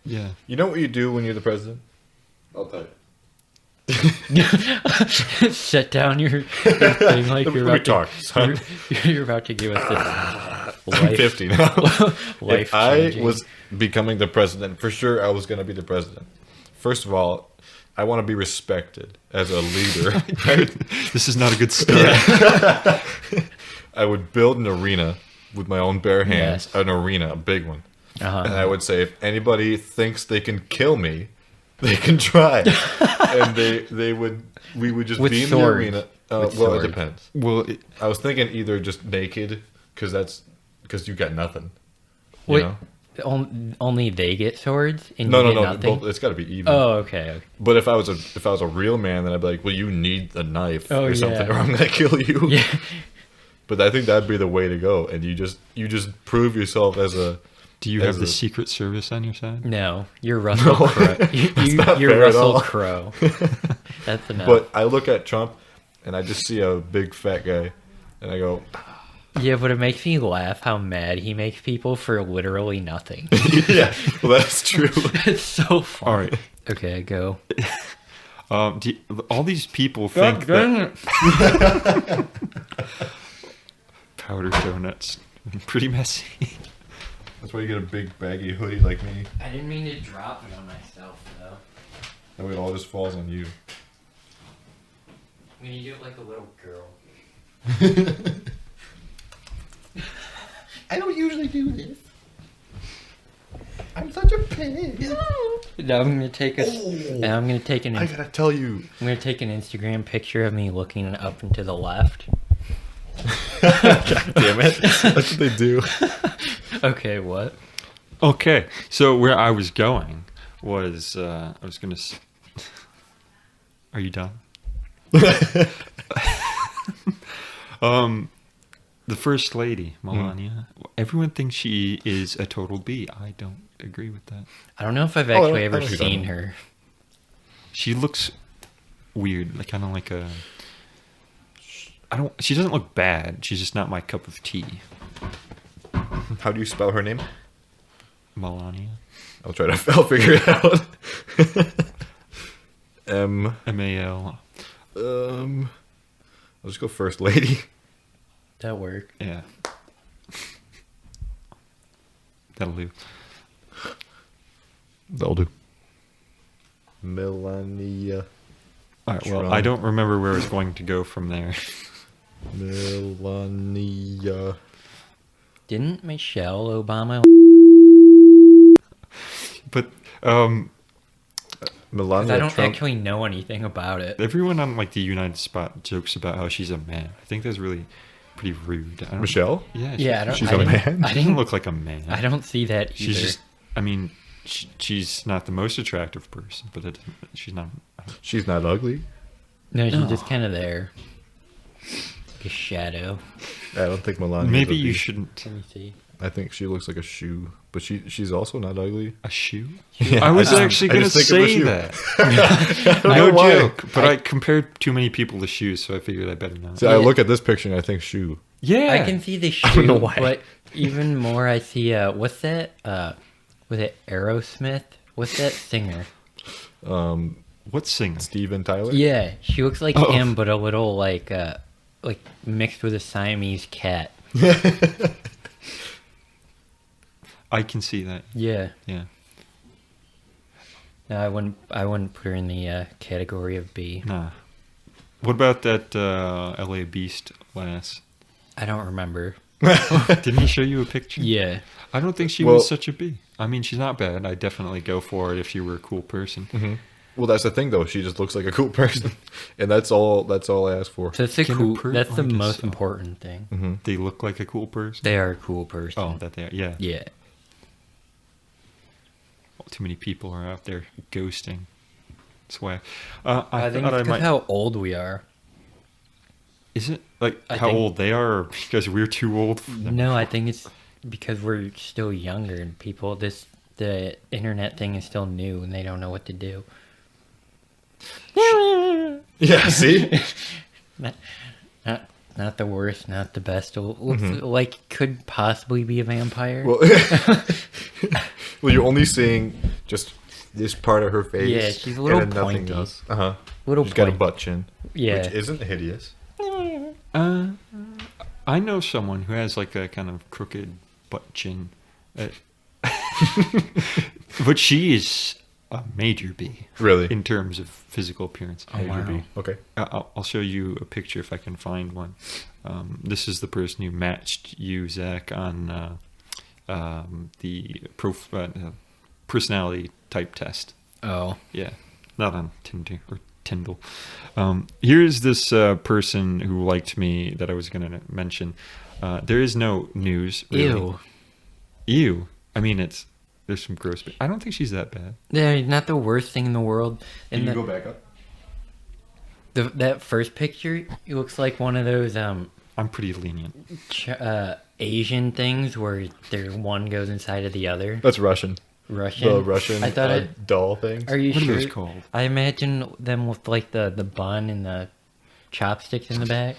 Yeah. You know what you do when you're the president? I'll tell you. Set down your thing like you're Let me about talk, to. son. You're about to give us this I'm 50 now. life If I changing. was becoming the president, for sure I was going to be the president. First of all, I want to be respected as a leader. Right? This is not a good start. I would build an arena with my own bare hands, Yes. an arena, a big one. Uh-huh. And I would say, if anybody thinks they can kill me, they can try. And we would just With be in swords. the arena. Well, swords. it depends. Well, I was thinking either just naked, because you got nothing. You Wait, know? only they get swords and No, you no, get no. nothing? Both, it's got to be even. Oh, okay. But if I was a real man, then I'd be like, well, you need a knife Oh, or something, yeah. or I'm gonna kill you. Yeah. But I think that'd be the way to go, and you just prove yourself as a. do you as have the a- Secret Service on your side? No, you're Russell Crowe. not You're fair at Russell all. Crowe. That's enough. But I look at Trump, and I just see a big fat guy, and I go, Yeah, but it makes me laugh how mad he makes people for literally nothing. yeah, well that's true. It's so fun. All right. Okay, go. All these people think that it. powdered donuts pretty messy. That's why you get a big baggy hoodie like me. I didn't mean to drop it on myself, though. That way it all just falls on you. When you do it like a little girl. I don't usually do this. I'm such a pig. Now I'm gonna take Now I'm gonna take an. I gotta tell you. I'm gonna take an Instagram picture of me looking up and to the left. God damn it. That's what they do. Okay, what? Okay, so where I was going was I was gonna. Are you done? The first lady, Melania. Everyone thinks she is a total B. I don't agree with that. I don't know if I've Oh, actually I ever know who you're seen talking her. She looks weird, like kind of like a. I don't. She doesn't look bad. She's just not my cup of tea. How do you spell her name? Melania. I'll figure it out. M-A-L. I'll just go first lady. That work. Yeah. That'll do. That'll do. Melania. All right. Well, Trump. I don't remember where I was going to go from there. Melania. Didn't Michelle Obama? But Melania I don't Trump. actually know anything about it. everyone on like the United Spot jokes about how she's a man. I think that's really pretty rude. I don't, Michelle? Yeah. Yeah, I don't. She's I a didn't- man? I She doesn't didn't look like a man. I don't see that either. She's just. I mean, she's not the most attractive person, but it, she's not. She's not ugly. No, she's No. just kind of there. Like a shadow. I don't think Melania. Maybe you shouldn't. Let me see. I think she looks like a shoe, but she's also not ugly. A shoe? Yeah, I was I actually just going to think of a say shoe. that. I don't No know why. joke. But I compared too many people to shoes, so I figured I better not. See, I look at this picture and I think shoe. Yeah. I can see the shoe, don't know why. but even more, I see. What's that? Was it Aerosmith? What's that singer? What singer? Steven Tyler. Yeah, she looks like Oh. him, but a little like mixed with a Siamese cat. I can see that. Yeah. Yeah. No, I wouldn't put her in the category of B. Nah. What about that LA Beast lass? I don't remember. Didn't he show you a picture? Yeah. I don't think she Well- was such a B. I mean, she's not bad. I'd definitely go for it if she were a cool person. Mm-hmm. Well, that's the thing, though. She just looks like a cool person, and that's all I ask for. So that's the Can a cool. per- That's the I guess most so. important thing. Mm-hmm. They look like a cool person. They are a cool person. Oh, that they are. Yeah. Yeah. Too many people are out there ghosting. That's why. I think thought it's because how old we are. Is it like I how think- old they are, or because we're too old for them? No, I think it's because we're still younger and people. The internet thing is still new and they don't know what to do. Yeah. See. Not the worst, not the best. Looks like could possibly be a vampire. Well, well, you're only seeing just this part of her face. Yeah, she's a little and then nothing pointy. else. Uh-huh. Little She's got a pointy. butt chin. Yeah. Which isn't hideous. I know someone who has like a kind of crooked butt chin. But she is a major B. Really? In terms of physical appearance. Oh, wow. B. Okay. I'll show you a picture if I can find one. This is the person who matched you, Zach, on the personality type test. Oh. Yeah, not on Tinder or Tyndall. Here's this person who liked me that I was going to mention. There is no news. Really. Ew. I mean, there's some gross. But I don't think she's that bad. Yeah, not the worst thing in the world. Can And you go back up? that first picture, it looks like one of those I'm pretty lenient. Asian things where one goes inside of the other. That's Russian. Russian. The Russian I thought doll things. Are you What are sure? those called? I imagine them with like the bun and the chopsticks in the back.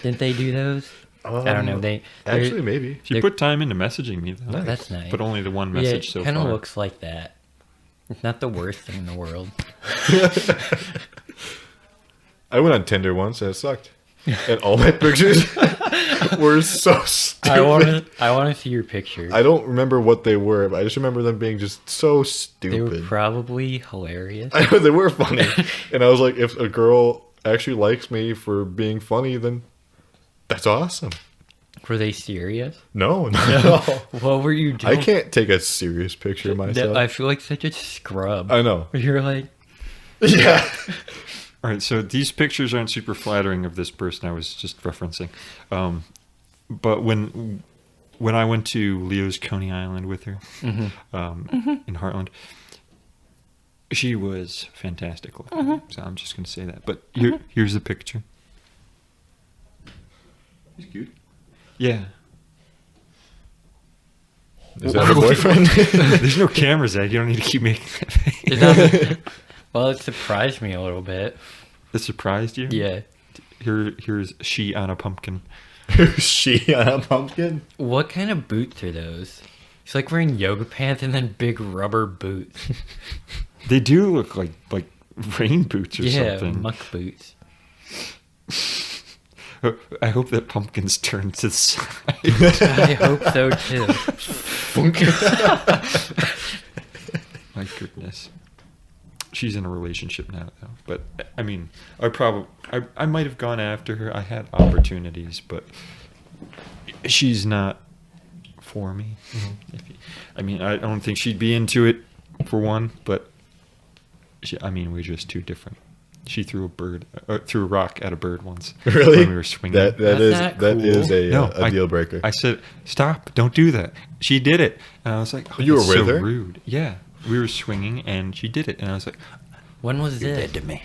Didn't they do those? I don't know. They're- Actually, maybe. She They're- put time into messaging me, though. Oh, that's nice. But only the one Yeah, message so it kind of far. looks like that. It's not the worst thing in the world. I went on Tinder once and it sucked. And all my pictures were so stupid. I want to see your picture. I don't remember what they were, but I just remember them being just so They were stupid. probably hilarious. I know they were funny. And I was like, if a girl actually likes me for being funny, then that's awesome. Were they serious? No, not at all. What were you doing? I can't take a serious picture of myself. I feel like such a scrub. I know. You're like, Yeah. All right, so these pictures aren't super flattering of this person I was just referencing. But when I went to Leo's Coney Island with her in Heartland, she was fantastic looking. So I'm just going to say that. But here's the picture. He's cute. Yeah. Is that her boyfriend? There's no cameras, Ed. You don't need to keep making that face. it doesn't. Well, it surprised me a little bit. It surprised you? Yeah. Here's she on a pumpkin. She on a pumpkin? What kind of boots are those? It's like wearing yoga pants and then big rubber boots. They do look like rain boots or Yeah, something. muck boots. I hope that pumpkin's turned to the side. I hope so too. My goodness. She's in a relationship now, though. But I mean, I might have gone after her. I had opportunities, but she's not for me. I mean, I don't think she'd be into it for one. But we're just too different. She threw a rock at a bird once. Really? When we were swinging. That's not that cool. is a deal breaker. I said, "Stop! Don't do that." She did it, and I was like, "Oh, You were that's with so her? rude." Yeah, we were swinging, and she did it, and I was like, When was "You're this? dead to me."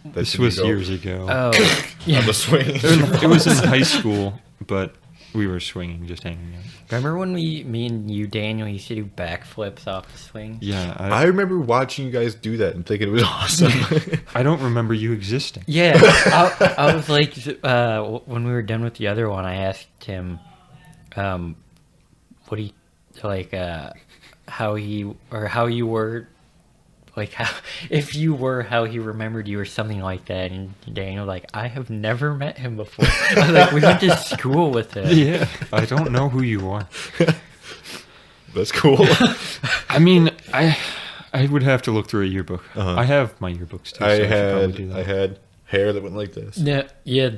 That This should was be years ago. Oh, on the swing. It was in high school, but we were swinging, just hanging out. remember when me and you, Daniel, used to do backflips off the swing? Yeah, I remember watching you guys do that and thinking it was awesome. I don't remember you existing. Yeah, I was like, when we were done with the other one, I asked him, what he like, how you were, like if you were how he remembered you or something like that. And Daniel like, I have never met him before. I was like, we went to school with him. Yeah, I don't know who you are. That's cool. I mean, I would have to look through a yearbook. Uh-huh. I have my yearbooks too. I so should probably do had that. hair that went like this. Yeah,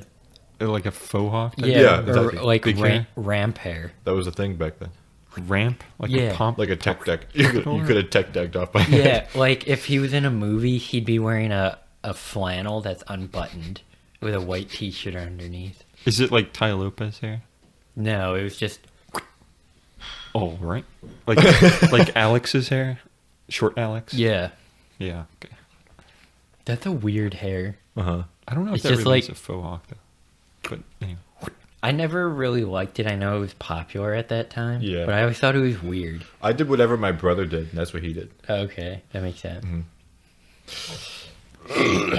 Like a faux hawk. type? Yeah, or exactly. like Big hair? ramp hair. That was a thing back then. Ramp, like Yeah. a pump, Like a tech deck. You could have tech decked off my Yeah, head. like if he was in a movie, he'd be wearing a flannel that's unbuttoned with a white t-shirt underneath. Is it like Ty Lopez hair? No, it was just Oh, right. Like Alex's hair, short Alex. yeah. Yeah. Okay. That's a weird hair. Uh-huh. I don't know if It's that just really like- is a faux hawk though. But anyway. I never really liked it. I know it was popular at that time. Yeah. But I always thought it was weird. I did whatever my brother did, and that's what he did. Okay, that makes sense.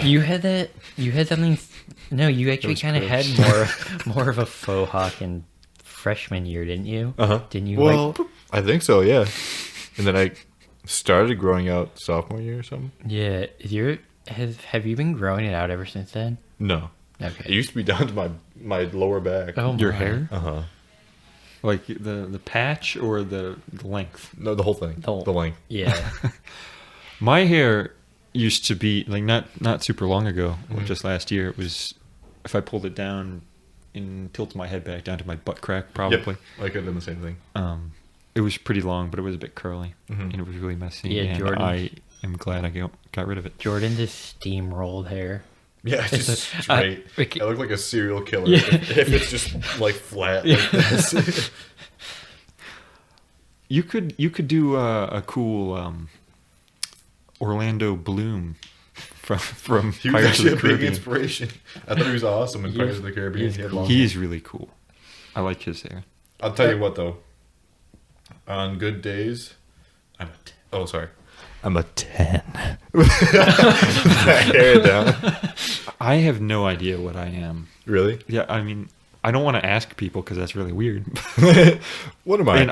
You had that. You had something. No, you actually was kind of had more of a faux hawk in freshman year, didn't you? Uh-huh. Didn't you? Well, I think so, yeah. And then I started growing out sophomore year or something. Yeah, have you been growing it out ever since then? No, it Okay. used to be down to my lower back. Oh, Your my. hair? Uh-huh. Like the patch or the length? No, the whole thing. The- The length. Yeah. My hair used to be like not super long ago, or Mhm. just last year. It was if I pulled it down and tilted my head back down to my butt crack, probably. Yep. I could have done the same thing. It was pretty long, but it was a bit curly, Mhm. and it was really messy. Yeah, and Jordan. I am glad I got rid of it. Jordan's is steamrolled hair. Yeah, it's just straight. Ricky- I look like a serial killer Yeah. if it's just like flat like this. You could do a cool Orlando Bloom from He was Pirates of actually the a big Caribbean. inspiration. I thought he was awesome in He- Pirates of the Caribbean. he's He had cool. long He's hair. really cool. I like his hair. I'll tell you what though. On good days, I'm a 10. Oh, sorry. I'm a 10. Hair down. I have no idea what I am. Really? Yeah, I mean, I don't want to ask people because that's really weird. What am I? And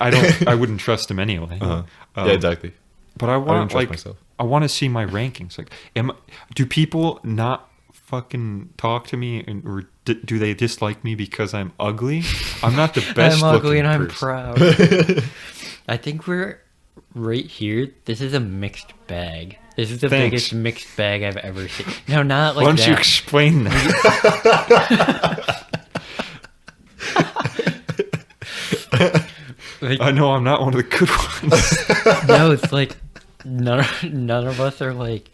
I wouldn't trust them anyway. Uh-huh. Um, Yeah, exactly. But I wouldn't want trust like myself. I want to see my rankings. Like, do people not fucking talk to me, or do they dislike me because I'm ugly? I'm not the best. I'm ugly looking and I'm person. proud. I think we're right here. This is a mixed bag. This is the Thanks. biggest mixed bag I've ever seen. No, not like Why don't that. you explain that? Like, I know I'm not one of the good ones. no, it's like none of us are like,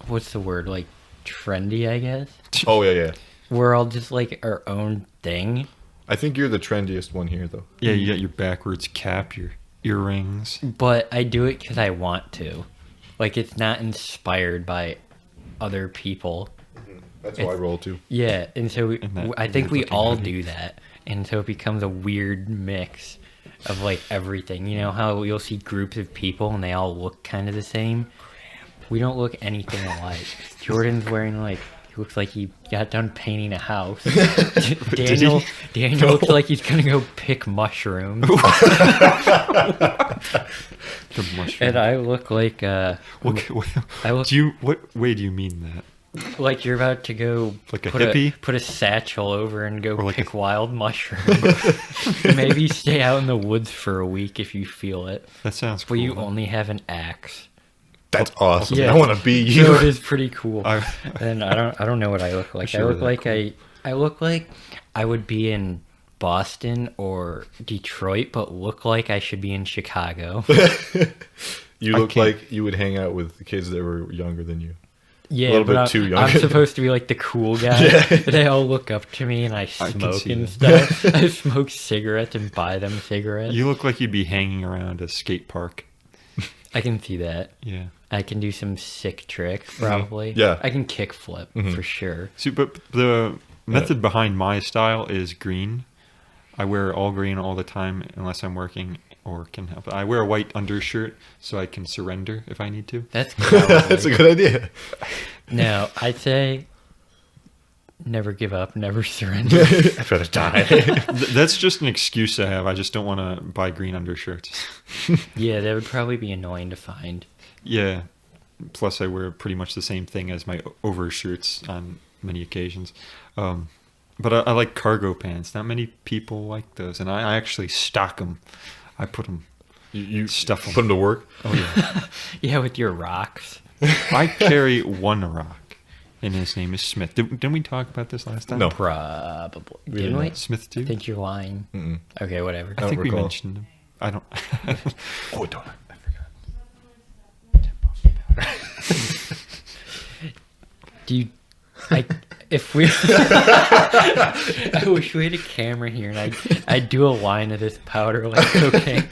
what's the word? Like trendy, I guess. Oh, yeah. We're all just like our own thing. I think you're the trendiest one here, though. Yeah, you got your backwards cap, your earrings. But I do it because I want to. Like, it's not inspired by other people. That's how I roll, too. Yeah, and so And that I think we weird-looking all hoodie. do that. And so it becomes a weird mix of, like, everything. You know how you'll see groups of people and they all look kind of the same? We don't look anything alike. Jordan's wearing, like, he looks like he got done painting a house. Daniel looks like he's going to go pick mushrooms. The mushroom. And I look like, I look what way do you mean that? like you're about to go Like a put hippie? put a satchel over and go Or like pick wild mushrooms. Maybe stay out in the woods for a week if you feel it. That sounds cool. But you only have an axe. That's awesome. Yeah. I want to be you. So it is pretty cool. I- And I don't know what I look like. sure I look that like cool. I look like I would be in Boston or Detroit, but look like I should be in Chicago. You I look can't- like you would hang out with the kids that were younger than you. Yeah, little but bit I'm, too young. I'm supposed to be like the cool guy. Yeah. They all look up to me and I can smoke see and that. stuff. I smoke cigarettes and buy them cigarettes. You look like you'd be hanging around a skate park. I can see that. Yeah. I can do some sick tricks, probably. Yeah. I can kick flip Mhm. for sure. See, but the method behind my style is green. I wear all green all the time unless I'm working or can help. I wear a white undershirt so I can surrender if I need to. That's That's a cowardly. good idea. No, I'd say never give up, never surrender. I'd rather die. That's just an excuse I have. I just don't want to buy green undershirts. Yeah, that would probably be annoying to find. Yeah. Plus, I wear pretty much the same thing as my overshirts on many occasions. But I like cargo pants. Not many people like those, and I actually stock them. I put them. You Stuff 'em. Put them to work. Oh yeah. Yeah, with your rocks. I carry one rock, and his name is Smith. Didn't we talk about this last time? No. Probably. We Didn't didn't. we? Smith too. I think you're lying. Mm-mm. Okay, whatever. I don't think we recall. mentioned him. I don't. Oh, don't. I Do you? If we, I wish we had a camera here, and I'd do a line of this powder like cocaine.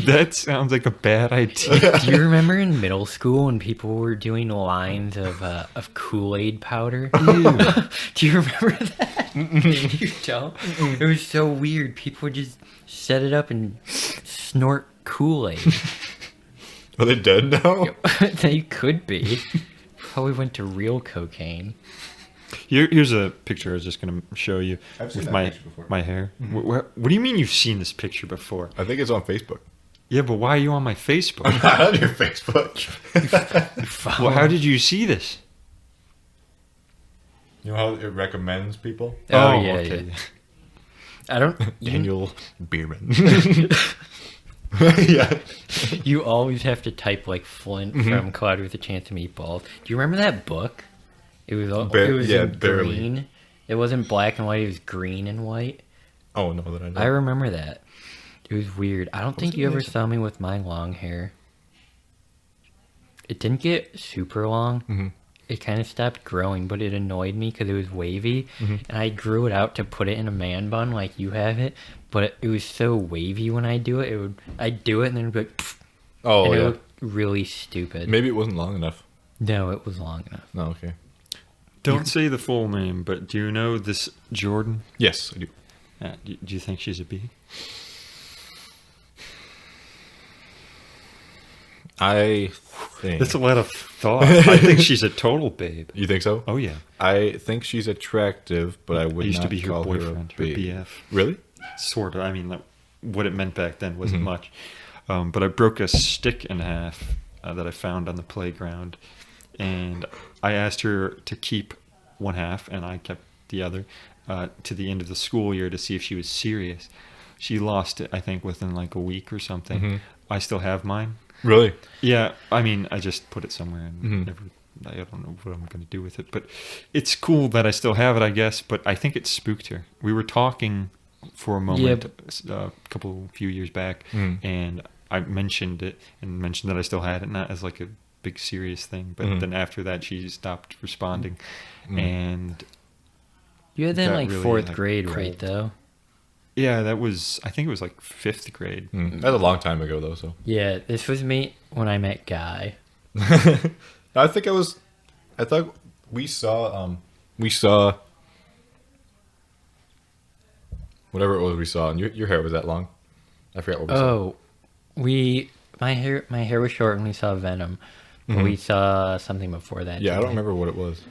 That sounds like a bad idea. Do you remember in middle school when people were doing lines of Kool-Aid powder? Do you remember that? You don't? It was so weird. People would just set it up and snort Kool-Aid. Are they dead now? They could be. Probably went to real cocaine. Here's a picture I was just going to show you I've seen with that my picture before. my hair. What do you mean you've seen this picture before? I think it's on Facebook. Yeah, but why are you on my Facebook? Not on your Facebook. Well, how did you see this? You know how it recommends people? Oh, yeah, yeah. I don't. Daniel Bierman. Yeah. You always have to type like Flint from Cloud with a Chance of Meatballs. Do you remember that book? It was yeah, in barely. green. It wasn't black and white. It was green and white. Oh, no, that I know. I remember that. It was weird. I don't think was you it ever like- saw me with my long hair. It didn't get super long. Mm-hmm. It kind of stopped growing, but it annoyed me because it was wavy, and I grew it out to put it in a man bun like you have it. But it was so wavy when I do it. I'd do it and then it'd be like, pfft, Oh, and it yeah. looked really stupid. Maybe it wasn't long enough. No, it was long enough. No, okay. Don't say the full name, but do you know this Jordan? Yes, I do. Do you think she's a B? I think. That's a lot of thought. I think she's a total babe. You think so? Oh yeah, I think she's attractive, but I would I used not to be her call boyfriend, her her a babe. BF. Really? Sort of. I mean, what it meant back then wasn't much. But I broke a stick in half that I found on the playground, and I asked her to keep one half, and I kept the other to the end of the school year to see if she was serious. She lost it, I think, within like a week or something. I still have mine. Really? Yeah, I mean, I just put it somewhere and I don't know what I'm going to do with it. But it's cool that I still have it, I guess. But I think it spooked her. We were talking for a moment few years back, and I mentioned it and mentioned that I still had it, not as like a big serious thing. But then after that, she stopped responding. And You had that in Got like really, fourth like, grade, cold. right? Though. yeah, I think it was like 5th grade. That was a long time ago, though, so. Yeah, this was me when I met Guy. I thought we saw whatever it was we saw, and your hair was that long. I forgot what we saw. Oh, my hair was short when we saw Venom, but we saw something before that. Yeah, I didn't don't we? remember what it was.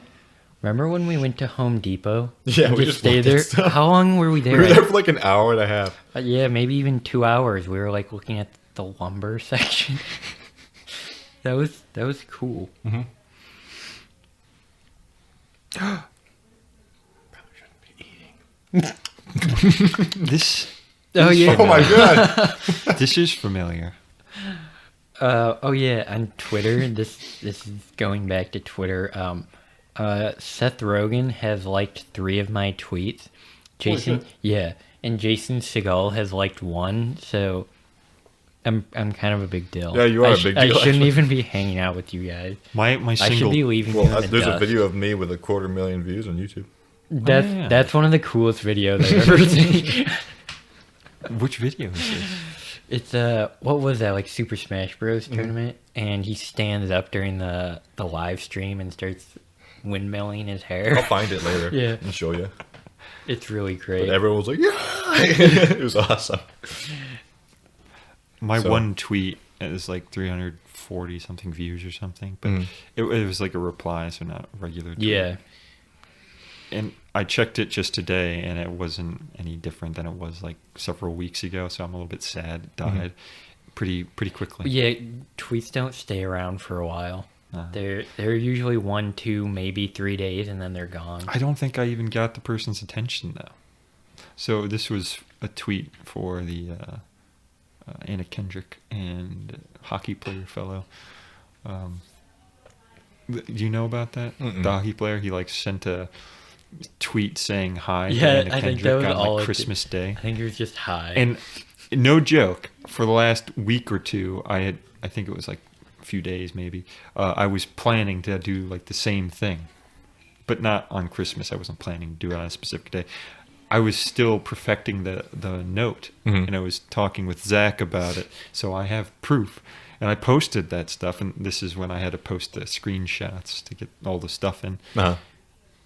Remember when we went to Home Depot? Yeah, and we just stayed looked at there. stuff. How long were we We there? were there for like an hour and a half. Yeah, maybe even 2 hours. We were like looking at the lumber section. that was cool. This Oh yeah. Oh my god! this is familiar. Oh yeah, on Twitter. This is going back to Twitter. Seth Rogen has liked 3 of my tweets. Jason, yeah, and Jason Segel has liked 1. So I'm kind of a big deal. Yeah, you are a big I deal, shouldn't actually. even be hanging out with you guys. My I should single. be leaving you Well, in the there's a dust. video of me with 250,000 views on YouTube. That's yeah. that's one of the coolest videos I've ever seen. Which video is this? It's what was that, like Super Smash Bros tournament, and he stands up during the live stream and starts windmilling his hair. I'll find it later. Yeah. And show you. It's really great. But everyone was like, "Yeah!" It was awesome. My So- one tweet is like 340 something views or something, but it was like a reply, so not a regular tweet. Yeah. And I checked it just today, and it wasn't any different than it was like several weeks ago. So I'm a little bit sad. It died pretty quickly. Yeah, tweets don't stay around for a while. Uh, They're usually 1, 2, maybe 3 days, and then they're gone. I don't think I even got the person's attention though. So this was a tweet for the Anna Kendrick and hockey player fellow. Do you know about that? Mm-mm. The hockey player, he like sent a tweet saying hi to Yeah, Anna I think Kendrick that was on all like it did. Christmas Day. I think it was just high. And no joke, for the last week or two, I think it was like a few days maybe, I was planning to do like the same thing, but not on Christmas. I wasn't planning to do it on a specific day. I was still perfecting the note, and I was talking with Zach about it, so I have proof. And I posted that stuff, and this is when I had to post the screenshots to get all the stuff in. Uh-huh.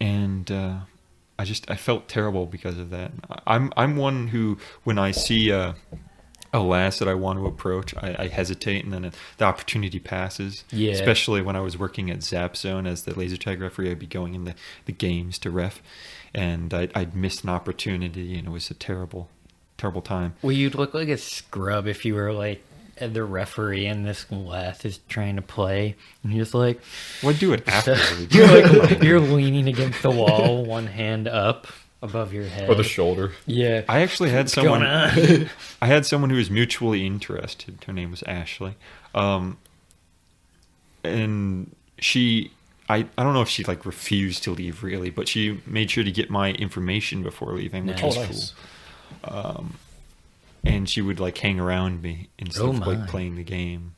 And I felt terrible because of that. I'm one who, when I see a a lass that I want to approach, I hesitate, and then the opportunity passes. Yeah. Especially when I was working at Zap Zone as the laser tag referee, I'd be going in the games to ref, and I'd missed an opportunity, and it was a terrible time. Well, you'd look like a scrub if you were like the referee and this lass is trying to play, and you're just like, Well, I'd do it afterwards. you're leaning against the wall, one hand up above your head. Or the shoulder. Yeah. I actually had What's going someone. on? I had someone who was mutually interested. Her name was Ashley, and I don't know if she like refused to leave really, but she made sure to get my information before leaving, which was Nice. cool. And she would like hang around me instead of like my. playing the game,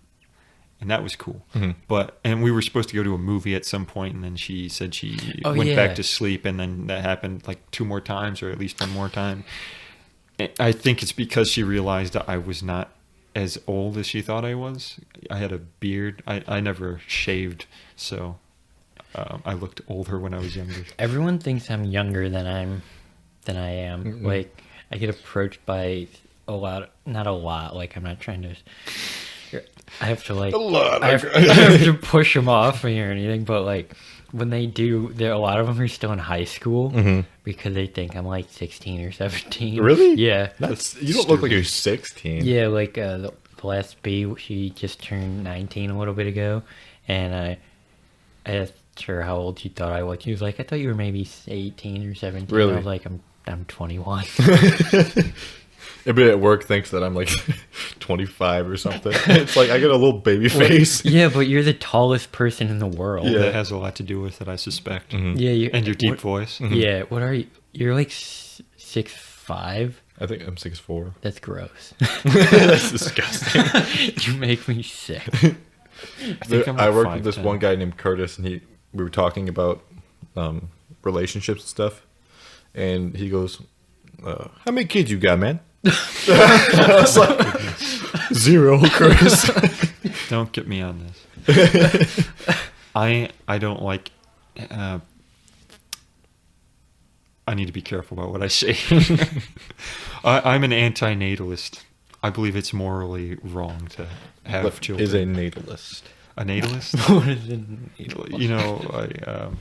and that was cool. Mhm. And we were supposed to go to a movie at some point, and then she said she Oh, went yeah. back to sleep, and then that happened like 2 more times, or at least 1 more time. I think it's because she realized that I was not as old as she thought I was. I had a beard. I never shaved, so I looked older when I was younger. Everyone thinks I'm younger than I am. Mm-mm. Like I get approached by not a lot. Like I'm not trying to. I have to like. A lot. I have to push them off me or anything, but like when they do, a lot of them are still in high school Mhm. because they think I'm like 16 or 17. Really? Yeah. You don't look like you're 16. Yeah, like the last B, she just turned 19 a little bit ago, and I asked her how old she thought I was. She was like, "I thought you were maybe 18 or 17." Really? I was like, "I'm 21." Everybody at work thinks that I'm like 25 or something. It's like I get a little baby face. Yeah, but you're the tallest person in the world. Yeah. That has a lot to do with it, I suspect. Mhm. Yeah, you, And your deep what- voice. Yeah, what are you? You're like 6'5". I think I'm 6'4". That's gross. That's disgusting. You make me sick. think I'm I like worked with this 5'10". one guy named Curtis, and we were talking about relationships and stuff, and he goes, "How many kids you got, man?" I was like, 0, Curtis. Don't get me on this. I don't like. I need to be careful about what I say. I'm an anti-natalist. I believe it's morally wrong to have What children. is a natalist? A natalist? What is it? You know,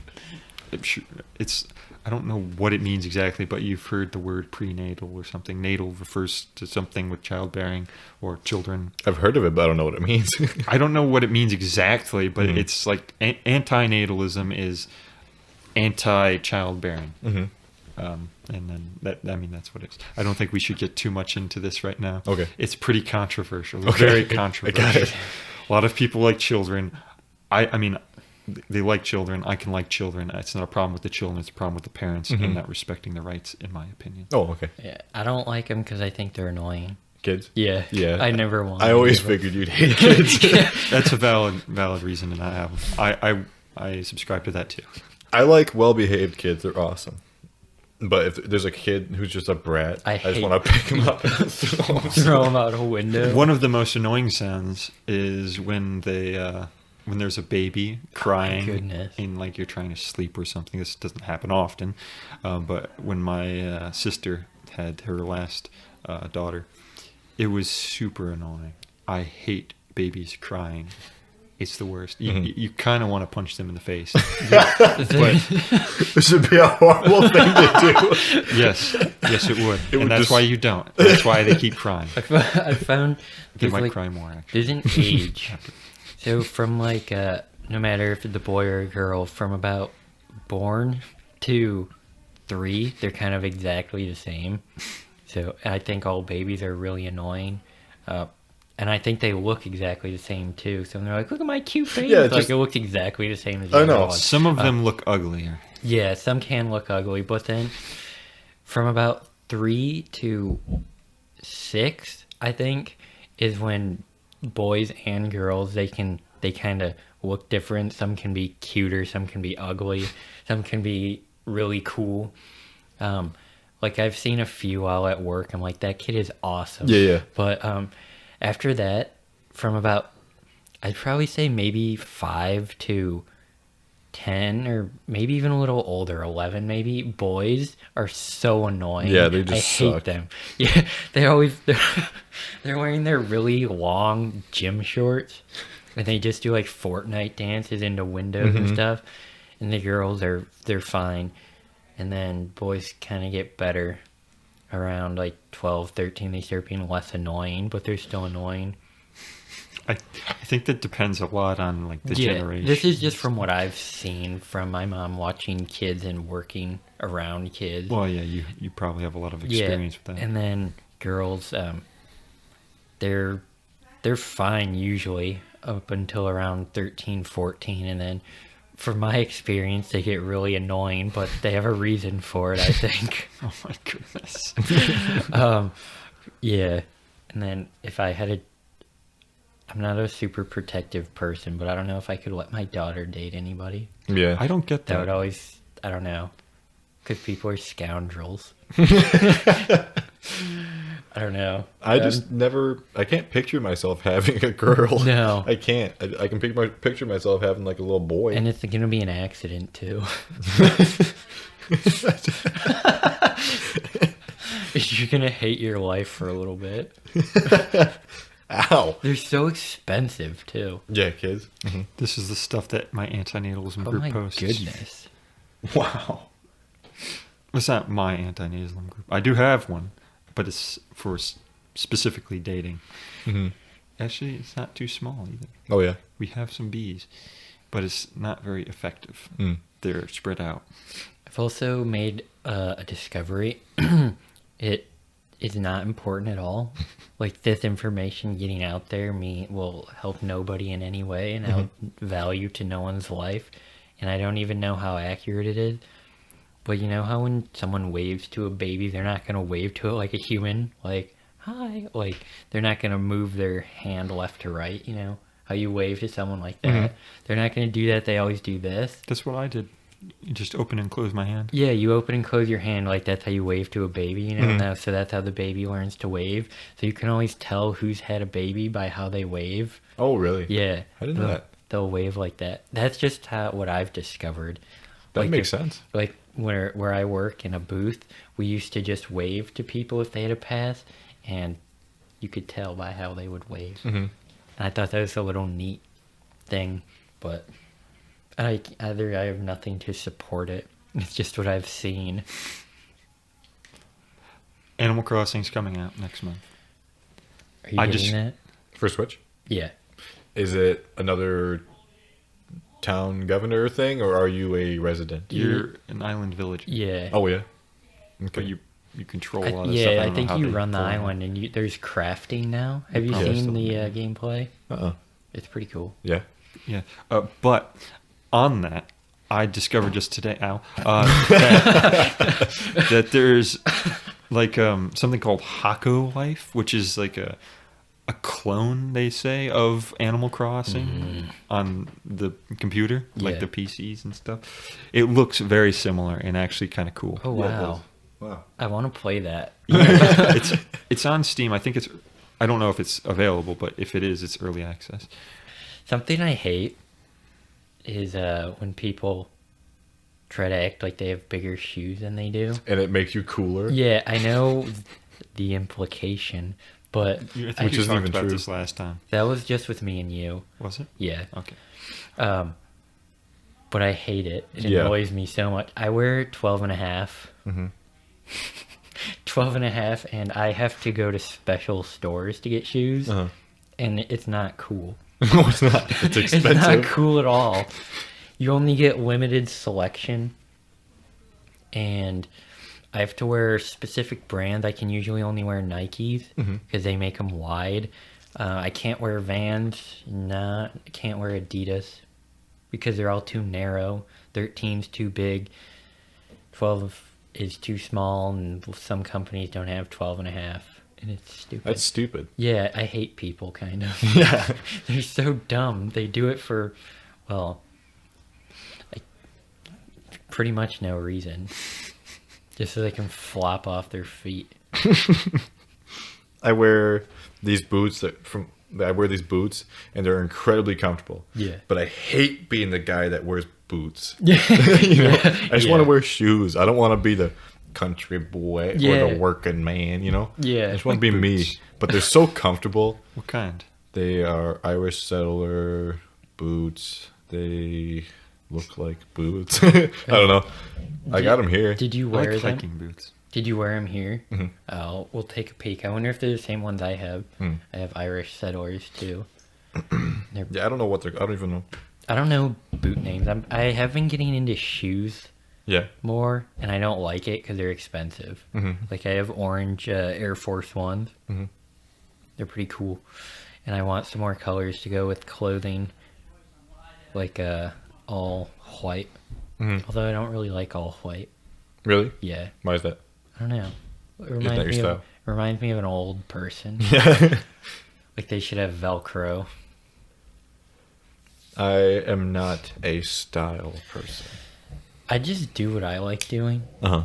it's. I don't know what it means exactly, but you've heard the word prenatal or something. Natal refers to something with childbearing or children. I've heard of it, but I don't know what it means. I don't know what it means exactly, but Mhm. it's like anti-natalism is anti-childbearing. Mhm. And then that's what it is. I don't think we should get too much into this right now. Okay. It's pretty controversial. It's Okay. very I got controversial. it. A lot of people like children. I mean, they like children. I can like children. It's not a problem with the children. It's a problem with the parents Mhm. and not respecting their rights, in my opinion. Oh, okay. Yeah, I don't like them because I think they're annoying. Kids? Yeah. Yeah. I never want. I always figured you'd hate kids. That's a valid reason to not have them. I subscribe to that too. I like well-behaved kids. They're awesome. But if there's a kid who's just a brat, I just hate- want to pick him up and throw him. Throw them out a window. One of the most annoying sounds is when when there's a baby crying goodness. and like you're trying to sleep or something. This doesn't happen often, but when my sister had her last daughter, it was super annoying. I hate babies crying. It's the worst. You kind of want to punch them in the face. This would be a horrible thing to do. Yes, it would. It would And that's just- why you don't. That's why they keep crying. I found They there's might like cry more, actually. there's an age. So from like no matter if it's a boy or a girl, from about born to 3, they're kind of exactly the same. So I think all babies are really annoying. And I think they look exactly the same too. So they're like, "Look at my cute face!" Yeah, like just- it looks exactly the same as the I other know. one. Some of them look uglier. Yeah, some can look ugly, but then from about 3 to 6, I think, is when boys and girls they kind of look different. Some can be cuter, some can be ugly, some can be really cool. Like I've seen a few while at work. I'm like, that kid is awesome. Yeah. But after that, from about I'd probably say maybe 5 to 10 or maybe even a little older, 11 maybe, boys are so annoying. Yeah, they just I hate suck. them. Yeah, they're wearing their really long gym shorts, and they just do like Fortnite dances into windows and stuff. And the girls they're fine, and then boys kind of get better around like 12, 13. They start being less annoying, but they're still annoying. I think that depends a lot on like the generation. This is just from what I've seen from my mom watching kids and working around kids. Well, yeah, you probably have a lot of experience with that. And then girls, they're fine usually up until around 13, 14, and then from my experience they get really annoying, but they have a reason for it, I think. Oh my goodness. Yeah. And then if I had I'm not a super protective person, but I don't know if I could let my daughter date anybody. Yeah. I don't get That that. would always, I don't know, because people are scoundrels. I don't know. I just never. I can't picture myself having a girl. No. I can't. I can picture myself having like a little boy. And it's going to be an accident, too. You're going to hate your life for a little bit. Ow. They're so expensive, too. Yeah, kids. This is the stuff that my antinatalism Oh, group my posts. goodness. Wow. It's not my antinatalism group. I do have one, but it's for specifically dating. Mhm. Actually, it's not too small either. Oh yeah. We have some bees, but it's not very effective. Mm. They're spread out. I've also made a discovery. It is not important at all. Like, this information getting out there will help nobody in any way and add value to no one's life. And I don't even know how accurate it is. But you know how when someone waves to a baby, they're not going to wave to it like a human? Like, hi. Like, they're not going to move their hand left to right, you know? How you wave to someone like that. They're not going to do that. They always do this. That's what I did. You just open and close my hand. Yeah, you open and close your hand like that's how you wave to a baby, you know? Now, so that's how the baby learns to wave. So you can always tell who's had a baby by how they wave. Oh really? Yeah. I didn't know that. They'll wave like that. That's just what I've discovered. That Like, makes if- sense. Like where I work in a booth, we used to just wave to people if they had a pass, and you could tell by how they would wave. Mhm. And I thought that was a little neat thing, but I have nothing to support it. It's just what I've seen. Animal Crossing's coming out next month. Are you I getting just- that? For Switch, Yeah. is it another town governor thing, or are you a resident? You're an island village, Yeah. Oh yeah. but Okay. you control a I, lot of stuff. yeah, I don't know think how you they run the pull it off. island, and there's crafting now. Have you probably seen still the do. gameplay? Uh-uh. It's pretty cool. Yeah. Yeah, but on that, I discovered just today, that there's like something called Hako Life, which is like a clone, they say, of Animal Crossing on the computer, like Yeah. the PCs and stuff. It looks very similar and actually kind of cool. Oh, Yeah, it wow. does. Wow. I want to play that. It's on Steam. I think I don't know if it's available, but if it is, it's early access. Something I hate is when people try to act like they have bigger shoes than they do. And it makes you cooler. Yeah, I know the implication, but I think Which you isn't talked even about true. this last time. that was just with me and you. Was it? Yeah. Okay. But I hate it. It Yeah. annoys me so much. I wear 12 and a half. 12 and a half, and I have to go to special stores to get shoes, Uh-huh. and it's not cool. No, it's not. It's It's expensive. not cool at all. You only get limited selection, and I have to wear specific brands. I can usually only wear Nikes because they make them wide. I can't wear Vans. I can't wear Adidas because they're all too narrow. 13's too big. 12 is too small, and some companies don't have 12 and a half. And it's stupid. That's stupid. Yeah, I hate people, kind of. Yeah. They're so dumb. They do it for, well, like, pretty much no reason. Just so they can flop off their feet. I wear these boots that I wear these boots, and they're incredibly comfortable. Yeah. But I hate being the guy that wears boots. Yeah. You know, I just want Yeah. to wear shoes. I don't want to be the country boy or Yeah. the working man. You know. Yeah. I just want to Like be me. boots. But they're so comfortable. What kind? They are Irish settler boots. They look like boots. I don't know. I got them here. Did you I wear like them? hiking boots. Did you wear them here? Mhm. Oh, we'll take a peek. I wonder if they're the same ones I have. Mm. I have Irish settlers too. They're, Yeah, I don't know what they're. I don't even know. I don't know boot names. I have been getting into shoes Yeah. more, and I don't like it because they're expensive. Mhm. Like I have orange Air Force Ones. Mhm. They're pretty cool, and I want some more colors to go with clothing, like all white. Mhm. Although I don't really like all white. Really? Yeah, Why is that? I don't know. It not reminds your me style? of reminds me of an old person. Yeah. Like they should have Velcro. I am not a style person. I just do what I like doing. Uh huh.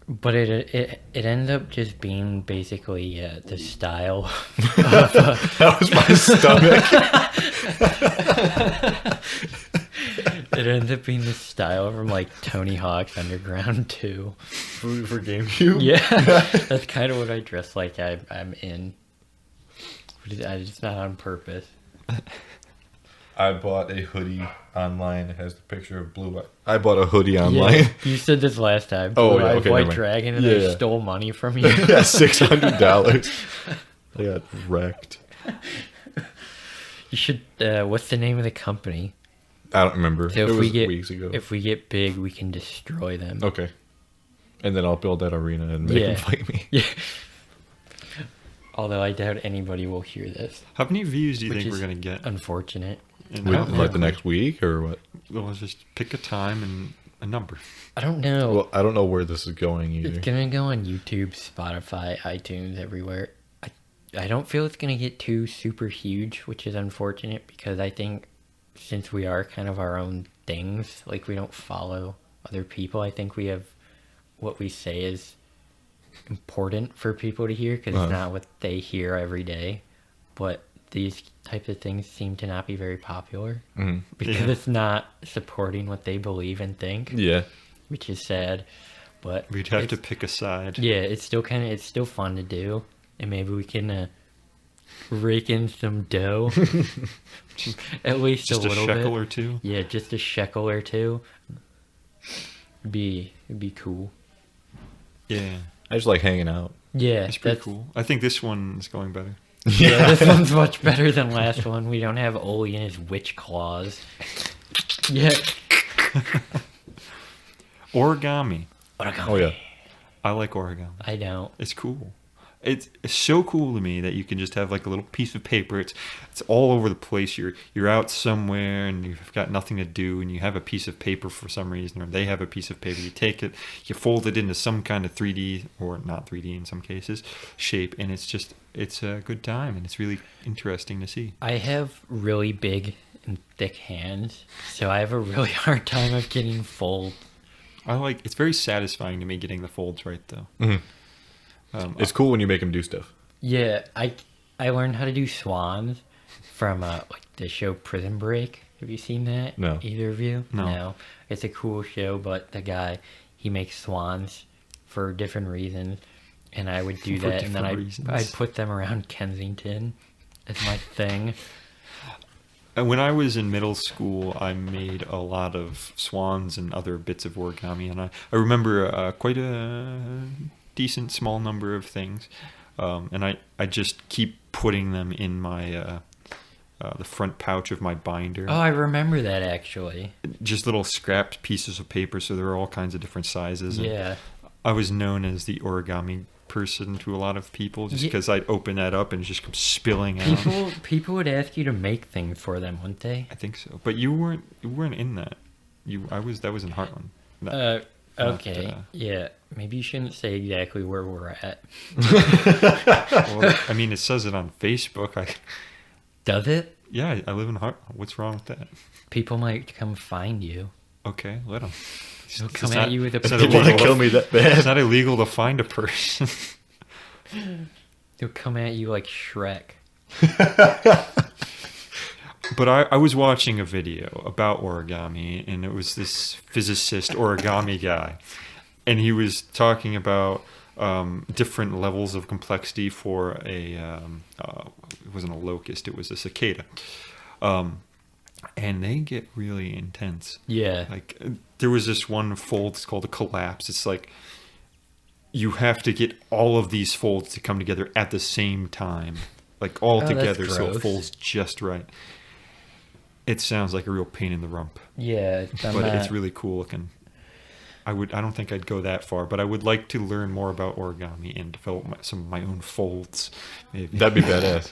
But it ends up just being basically the style. That was my stomach. It ends up being the style from like Tony Hawk's Underground 2. for GameCube. Yeah, that's kind of what I dress like. I'm in. It's not on purpose. I bought a hoodie online. It has the picture of Blue Eye. I bought a hoodie online. Yeah, you said this last time. Oh, Blue yeah, Eyed okay, White never mind. Dragon, and Yeah, I yeah. stole money from you. Yeah, $600. I got wrecked. You should. What's the name of the company? I don't remember. So it if was we get weeks ago. if we get big, we can destroy them. Okay. And then I'll build that arena and make Yeah. them fight me. Yeah. Although I doubt anybody will hear this. How many views do you Which think is we're gonna get? Unfortunate. And I don't know. Like the next week or what? We'll just pick a time and a number. I don't know. Well, I don't know where this is going either. It's gonna go on YouTube, Spotify, iTunes, everywhere. I don't feel it's gonna get too super huge, which is unfortunate because I think since we are kind of our own things, like we don't follow other people, I think we have what we say is important for people to hear because Uh-huh. it's not what they hear every day. But these types of things seem to not be very popular Mhm. because Yeah. it's not supporting what they believe and think, Yeah. which is sad. But We'd have to it's- pick a side. yeah, it's still fun to do, and maybe we can rake in some dough, at least Just a a little shekel bit. or two. Yeah, just a shekel or two. It'd be cool. Yeah, I just like hanging out. Yeah, it's pretty cool. I think this one is going better. Yeah, this one's much better than last one. We don't have Oli and his witch claws. Yeah. Origami. Oh yeah. I like origami. I don't. It's cool. It's so cool to me that you can just have like a little piece of paper. It's all over the place. You're out somewhere and you've got nothing to do, and you have a piece of paper for some reason, or they have a piece of paper. You take it, you fold it into some kind of 3D or not 3D in some cases shape, and it's a good time, and it's really interesting to see. I have really big and thick hands, so I have a really hard time of getting folds. It's very satisfying to me getting the folds right though. Mhm. It's cool when you make them do stuff. Yeah, I learned how to do swans from like the show Prison Break. Have you seen that? No. Either of you? No. It's a cool show, but the guy, he makes swans for different reasons, and I would do For that, and then different reasons. I'd put them around Kensington as my thing. And when I was in middle school, I made a lot of swans and other bits of origami, and I remember quite a decent small number of things, and I just keep putting them in my the front pouch of my binder. Oh, I remember that actually. Just little scrapped pieces of paper, so there are all kinds of different sizes. and Yeah. I was known as the origami person to a lot of people, just Ye- because I'd open that up and it just comes spilling out. People would ask you to make things for them, wouldn't they? I think so, but you weren't in that. That was in Heartland. Not- Okay. not, Yeah. Maybe you shouldn't say exactly where we're at. well, I mean, it says it on Facebook. Does it? Yeah, I live in Heartland. What's wrong with that? People might come find you. Okay, let them. They'll come at you with a it's not You want to illegal kill me that It's bad? not illegal to find a person. They'll come at you like Shrek. But I was watching a video about origami, and it was this physicist origami guy, and he was talking about different levels of complexity for a it wasn't a locust, it was a cicada, and they get really intense. Yeah. Like there was this one fold, it's called a collapse. It's like you have to get all of these folds to come together at the same time, like all Oh, that's together, so it gross. folds just right. It sounds like a real pain in the rump, Yeah. but it's really cool looking. I don't think I'd go that far, but I would like to learn more about origami and develop some of my own folds. Maybe That'd be badass.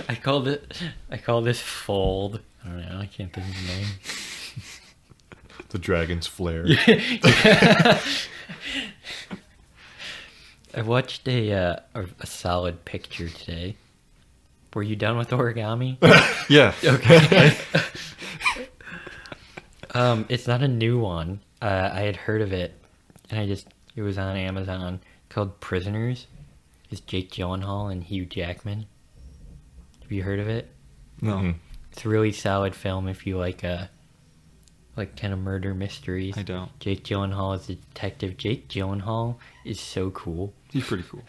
I call this fold. I don't know. I can't think of the name. The dragon's flare. I watched a solid picture today. Were you done with origami? yeah. Okay. It's not a new one. I had heard of it, and it was on Amazon. Called Prisoners. It's Jake Gyllenhaal and Hugh Jackman. Have you heard of it? No. Mhm. It's a really solid film if you like kind of murder mysteries. I don't. Jake Gyllenhaal is a detective. Jake Gyllenhaal is so cool. He's pretty cool.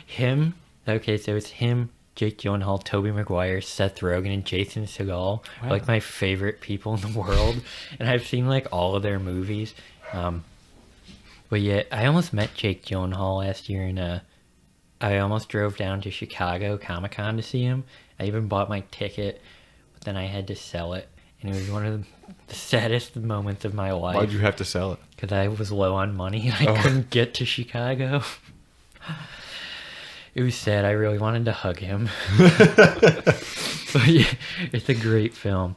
So it's him, Jake Gyllenhaal, Tobey Maguire, Seth Rogen, and Jason Segel. Wow. Like my favorite people in the world, and I've seen like all of their movies. But yeah, I almost met Jake Gyllenhaal last year, and I almost drove down to Chicago Comic-Con to see him. I even bought my ticket, but then I had to sell it, and it was one of the saddest moments of my life. Why'd you have to sell it? Because I was low on money and I couldn't get to Chicago. It was sad. I really wanted to hug him. But yeah, it's a great film.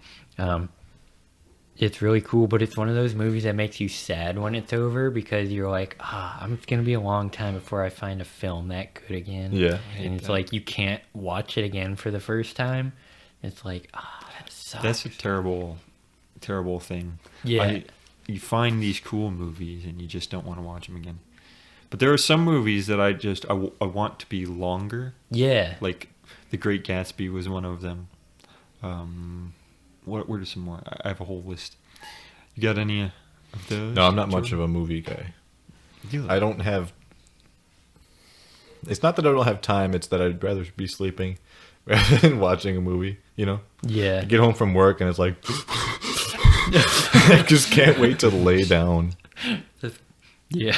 It's really cool, but it's one of those movies that makes you sad when it's over because you're like, it's going to be a long time before I find a film that good again. Yeah. And it's like you can't watch it again for the first time. It's like, that sucks. That's a terrible, terrible thing. Yeah. You find these cool movies and you just don't want to watch them again. But there are some movies that I want to be longer. Yeah. Like The Great Gatsby was one of them. What are some more? I have a whole list. You got any of those? No, I'm not much of a movie guy. I don't have. It's not that I don't have time. It's that I'd rather be sleeping rather than watching a movie. You know. Yeah. I get home from work and it's like, I just can't wait to lay down. Yeah.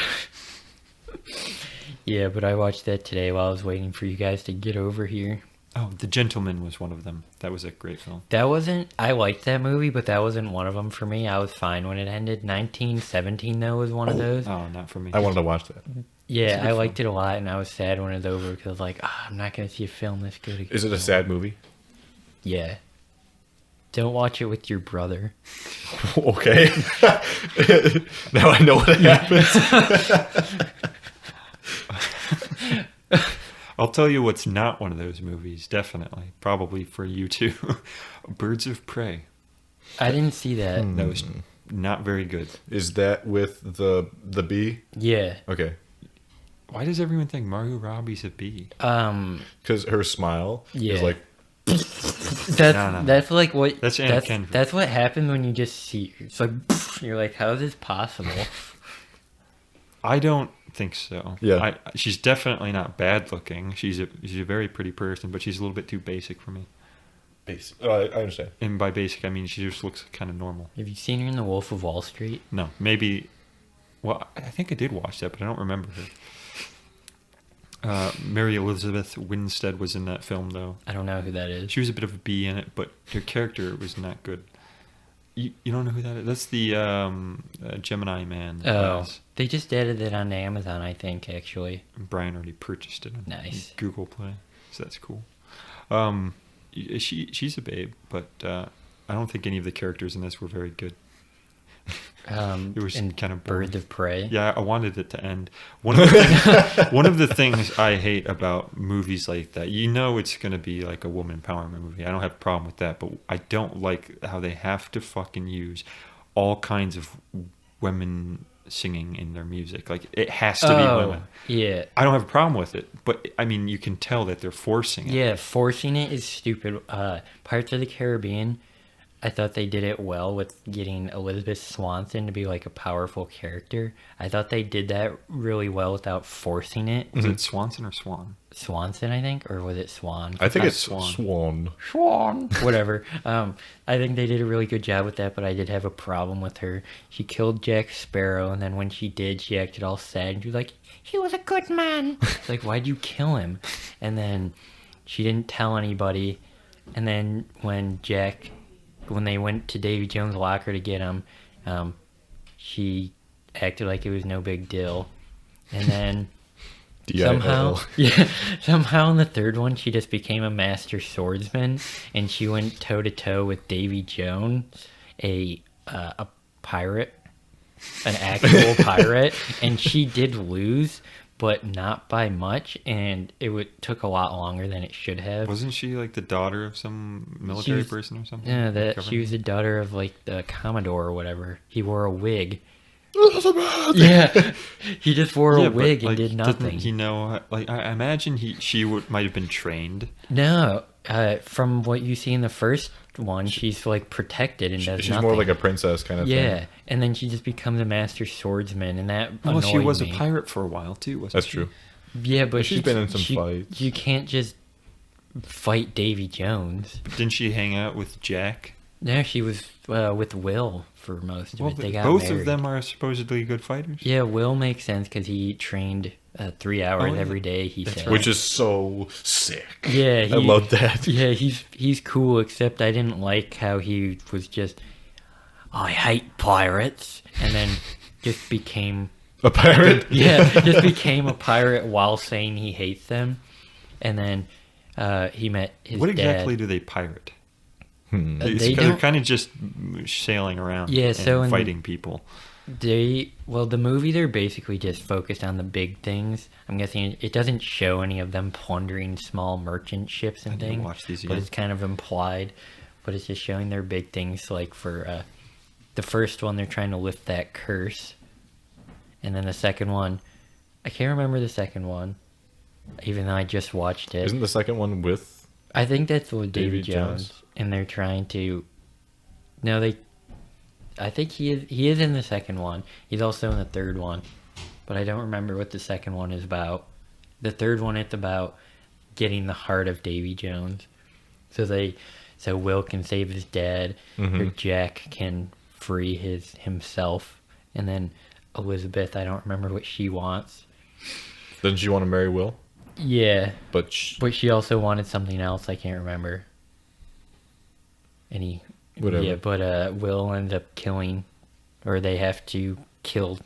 Yeah, but I watched that today while I was waiting for you guys to get over here. Oh, The Gentleman was one of them. That was a great film. I liked that movie, but that wasn't one of them for me. I was fine when it ended. 1917, though, was one of those. Oh, not for me. I wanted to watch that. Yeah, I liked it a lot, and I was sad when it was over because I was like, I'm not going to see a film this good again. Is it a sad movie? Yeah. Don't watch it with your brother. Okay. Now I know what happens. I'll tell you what's not one of those movies, definitely. Probably for you too. Birds of Prey. I didn't see that. That was not very good. Is that with the bee? Yeah. Okay. Why does everyone think Margot Robbie's a bee? Because her smile Yeah. is like, No. That's like what That's Anna Kendrick. that's what happens when you just see her. It's like you're like, how is this possible? I don't think so. Yeah. She's definitely not bad looking. She's a very pretty person, but she's a little bit too basic for me. base. Oh, I understand. And by basic, I mean she just looks kind of normal. Have you seen her in The Wolf of Wall Street? No, maybe. Well, I think I did watch that, but I don't remember her. Mary Elizabeth Winstead was in that film, though. I don't know who that is. She was a bit of a bee in it, but her character was not good. You don't know who that is? That's the Gemini Man. Oh, they just added it on Amazon, I think, actually. Brian already purchased it on Nice. Google Play, so that's cool. She's a babe, but I don't think any of the characters in this were very good. It was and kind of boring. Birds of Prey. Yeah, I wanted it to end. One of the things I hate about movies like that, it's going to be like a woman empowerment movie. I don't have a problem with that, but I don't like how they have to fucking use all kinds of women singing in their music. Like, it has to be women. Yeah. I don't have a problem with it, but I mean, you can tell that they're forcing it. Yeah, forcing it is stupid. Pirates of the Caribbean, I thought they did it well with getting Elizabeth Swanson to be like a powerful character. I thought they did that really well without forcing it. Is it Swanson or Swan? Swanson, I think, or was it Swan? I think Not it's Swan. Swan. Whatever. I think they did a really good job with that, but I did have a problem with her. She killed Jack Sparrow, and then when she did, she acted all sad. And she was like, he was a good man. It's like, why'd you kill him? And then she didn't tell anybody. And then when they went to Davy Jones' locker to get him, she acted like it was no big deal. And then somehow in the third one, she just became a master swordsman, and she went toe to toe with Davy Jones, a pirate, an actual pirate, and she did lose, but not by much, and took a lot longer than it should have. Wasn't she like the daughter of some military person or something? Yeah, she was the daughter of like the Commodore or whatever. He wore a wig. Yeah, he just wore a wig and did nothing. Didn't he know? Like, I imagine she might have been trained. No, from what you see in the first one, she's like protected and does She's nothing. more like a princess kind of thing. Yeah, and then she just becomes a master swordsman, and that Well, she annoyed was me. a pirate for a while too, wasn't That's she? true. Yeah, but She's been in some fights. You can't just fight Davy Jones. But didn't she hang out with Jack? No, she was with Will for most of Well, it. They got both married. of them are supposedly good fighters. Yeah, Will makes sense because he trained 3 hours yeah. every day. He That's said, right. Which is so sick. yeah, I love that. Yeah, he's cool. Except I didn't like how he was just, I hate pirates, and then just became A pirate? just became a pirate while saying he hates them, and then he met his What dad. exactly do they pirate? They They're don't- kind of just sailing around Yeah, so and in- fighting people. The movie, they're basically just focused on the big things. I'm guessing it doesn't show any of them plundering small merchant ships and I didn't things, watch these but yet. it's kind of implied. But it's just showing their big things. Like for the first one, they're trying to lift that curse, and then the second one, I can't remember the second one, even though I just watched it. Isn't the second one with... I think that's with Davy Davy Jones, Jones? and they're trying to. No, I think he is in the second one. He's also in the third one, but I don't remember what the second one is about. The third one, it's about getting the heart of Davy Jones, so Will can save his dad, or Jack can free himself, and then Elizabeth, I don't remember what she wants. Doesn't she want to marry Will? Yeah, But but she also wanted something else. I can't remember. Whatever. Yeah, but Will ends up killing, or they have to kill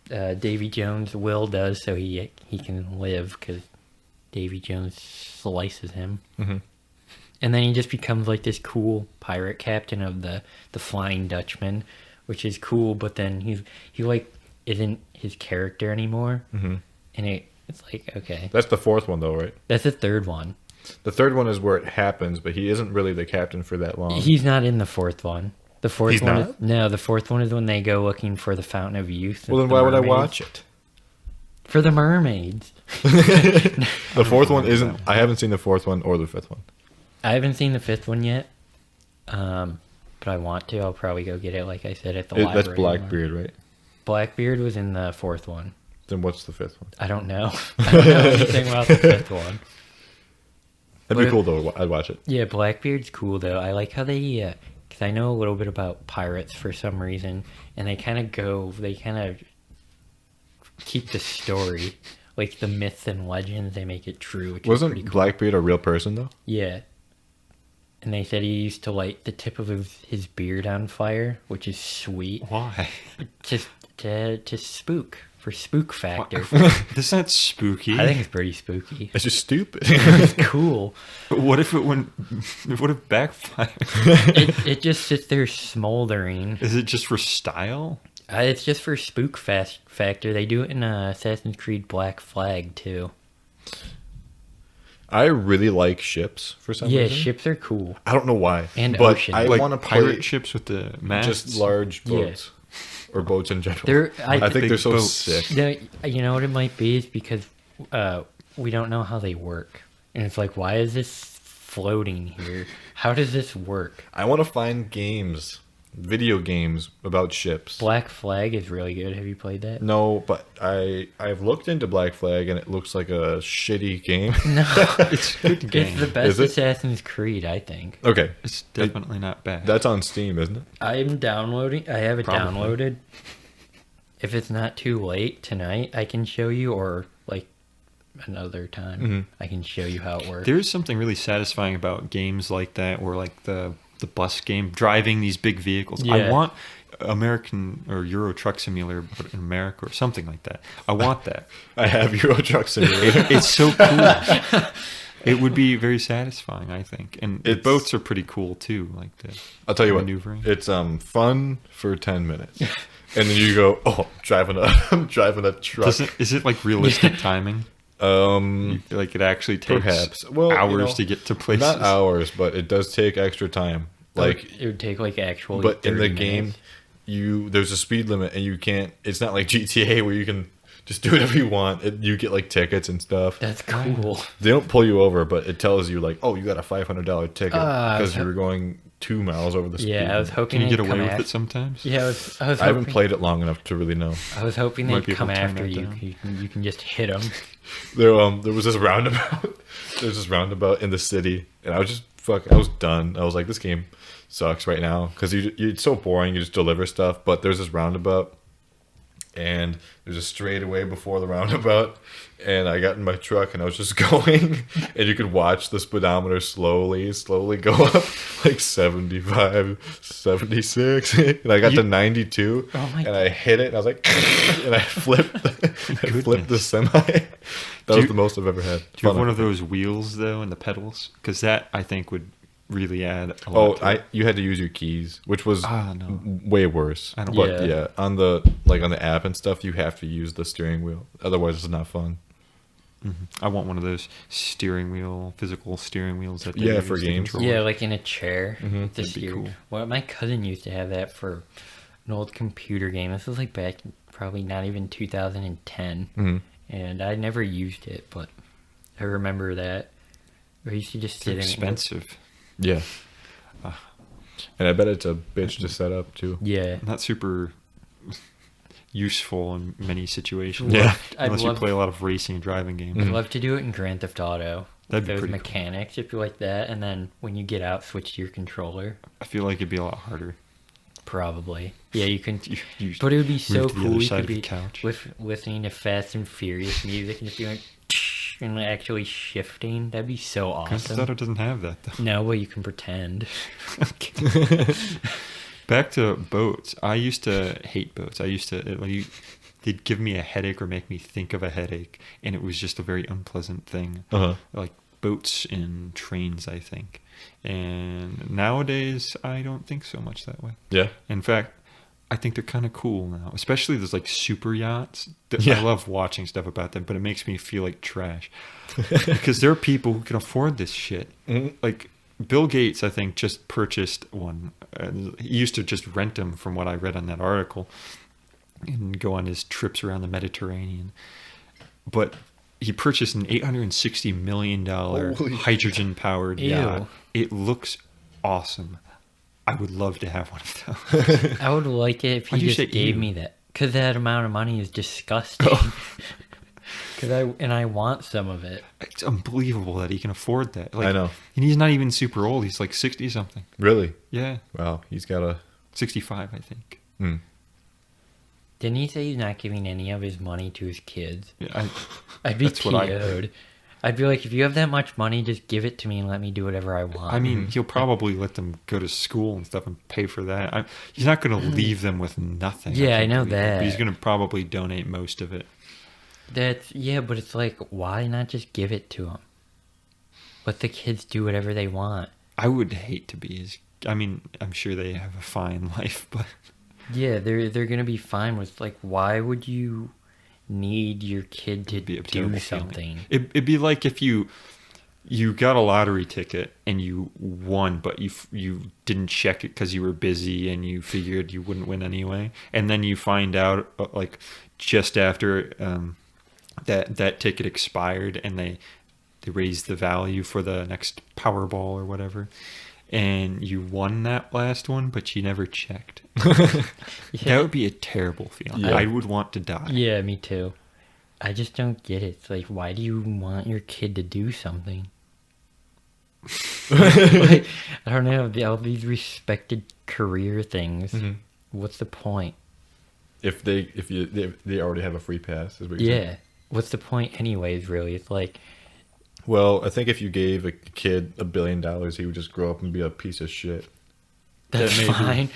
Davy Jones. Will does, so he can live because Davy Jones slices him. Mhm. And then he just becomes like this cool pirate captain of the Flying Dutchman, which is cool. But then he like isn't his character anymore, and it's like, okay, That's the fourth one, though, right? that's the third one. The third one is where it happens, but he isn't really the captain for that long. He's not in the fourth one. The fourth He's one not? is no. The fourth one is when they go looking for the Fountain of Youth. Well, then the why would I mermaids. watch it? For the mermaids. The fourth one isn't... I haven't seen the fourth one or the fifth one. I haven't seen the fifth one yet, but I want to. I'll probably go get it, like I said, at the library. That's Blackbeard, right? Blackbeard was in the fourth one. Then what's the fifth one? I don't know. I don't know anything about the fifth one. That'd be But- cool, though. I'd watch it. Yeah, Blackbeard's cool though. I like how they, because I know a little bit about pirates for some reason, and they kind of keep the story, like the myths and legends. They make it true, which is Wasn't pretty cool. Blackbeard a real person, though? Yeah. And they said he used to light the tip of his beard on fire, which is sweet. Why? Just to spook, for spook factor. That's not spooky. I think it's pretty spooky. It's just stupid. It's cool. But what if it went? What if backfired? It just sits there smoldering. Is it just for style? It's just for spook factor. They do it in Assassin's Creed Black Flag too. I really like ships for some Yeah, reason. ships are cool. I don't know why. And but ocean. I Like want to pirate play ships with the masts. just large Yeah. boats. or boats in general. I I think big they're so boats. sick. You know what it might be is because we don't know how they work, and it's like, why is this floating here? How does this work? I want to find video games about ships. Black Flag is really good. Have you played that? No, but I've looked into Black Flag and it looks like a shitty game. No, It's a good game. it's the best Is it? Assassin's Creed, I think. Okay, It's definitely not bad. that's on Steam, isn't it? I'm downloading. I have it Probably. downloaded. If it's not too late tonight, I can show you, or like another time, Mm-hmm. I can show you how it works. There is something really satisfying about games like that, or like the bus game, driving these big vehicles. I Yeah. want American or Euro Truck Simulator, but in America or something like that. I want that. I have Euro Truck Simulator. It's so cool. It would be very satisfying, I think. And the It's- boats are pretty cool too, like the I'll tell you what, maneuvering. it's fun for 10 minutes, and then you go, oh, I'm driving a truck. Is it like realistic timing? Like it actually takes Perhaps. Well, hours to get to places. Not hours, but it does take extra time. Like, it would take like actual. but in the 30 game, minutes. there's a speed limit, and you can't. It's not like GTA where you can just do whatever you want. You get like tickets and stuff. That's cool. They don't pull you over, but it tells you like, oh, you got a $500 ticket I was because you were going 2 miles over the speed. Yeah, I was limit. hoping Can you they'd get away come with af- it sometimes? Yeah, I was I hoping, haven't played it long enough to really know. I was hoping Might they'd be able come to turn after that you. down. You can just hit them. There was this roundabout. There's this roundabout in the city, and I was done. I was like, this game sucks right now because it's so boring. You just deliver stuff, but there's this roundabout, and there's a straightaway before the roundabout, and I got in my truck and I was just going, and you could watch the speedometer slowly go up, like 75, 76, and I got to 92, Oh my and I hit it, and I was like, and I flipped the semi. That was you- the most I've ever had. Do you have Fun. one of those wheels though, and the pedals? Because that I think would really add a lot. to it. You had to use your keys, which was no. way worse. I don't- But Yeah. yeah, on the app and stuff, you have to use the steering wheel. Otherwise, it's not fun. I want one of those physical steering wheels that they Yeah, use for to games. control Yeah, it. like in a chair. The That'd be cool. Well, my cousin used to have that for an old computer game. This was like back in probably not even 2010, Mhm. and I never used it, but I remember that. I used to just They're sit in. expensive. Yeah. And I bet it's a bitch to set up too. Yeah. Not super useful in many situations. Yeah. I'd Unless you love- play a lot of racing and driving games. I'd love to do it in Grand Theft Auto. That'd be Those pretty cool. mechanics, if you like that, and then when you get out, switch to your controller. I feel like it'd be a lot harder. Probably. Yeah, you can. You But it would be so move to the other cool. You side could of the be couch. listening to Fast and Furious music and just be like, and actually shifting. That'd be so Grand Theft awesome. Auto doesn't have that though. No, but you can pretend. Back to boats. I used to hate boats. They'd give me a headache or make me think of a headache, and it was just a very unpleasant thing. Uh-huh. Like boats and trains, I think. And nowadays, I don't think so much that way. Yeah. In fact, I think they're kind of cool now, especially those like super yachts. Yeah. I love watching stuff about them, but it makes me feel like trash because there are people who can afford this shit. Mhm. Like Bill Gates, I think, just purchased one. He used to just rent them, from what I read on that article, and go on his trips around the Mediterranean. But he purchased an $860 million Holy- hydrogen-powered Ew. yacht. It looks awesome. I would love to have one of those. I would like it if Why'd he you just say gave ew? me that. Because that amount of money is disgusting. I want some of it. It's unbelievable that he can afford that. Like, I know. And he's not even super old. He's like 60-something. Really? Yeah. Wow. He's got a. 65, I think. Hmm. Didn't he say he's not giving any of his money to his kids? Yeah, I'd be That's what I heard. PO'd. I'd be like, if you have that much money, just give it to me and let me do whatever I want. I mean, he'll probably let them go to school and stuff and pay for that. He's not going to leave them with nothing. Yeah, I think, know either, that. But he's going to probably donate most of it. But it's like, why not just give it to them? Let the kids do whatever they want. I would hate to be his. I mean, I'm sure they have a fine life, but Yeah, they're gonna be fine with, like, why would you need your kid to it'd be a do terrible something? feeling. It'd be like if you you got a lottery ticket and you won, but you didn't check it because you were busy and you figured you wouldn't win anyway, and then you find out like just after that ticket expired and they raised the value for the next Powerball or whatever, and you won that last one, but you never checked. That would be a terrible feeling. Yeah. I would want to die. Yeah, me too. I just don't get it. It's like, why do you want your kid to do something? Like, I don't know. All these respected career things. Mhm. What's the point? If they already have a free pass, is what you're saying. Yeah. What's the point anyways, really? It's like, Well, I think if you gave a kid $1 billion, he would just grow up and be a piece of shit. that's may be- fine.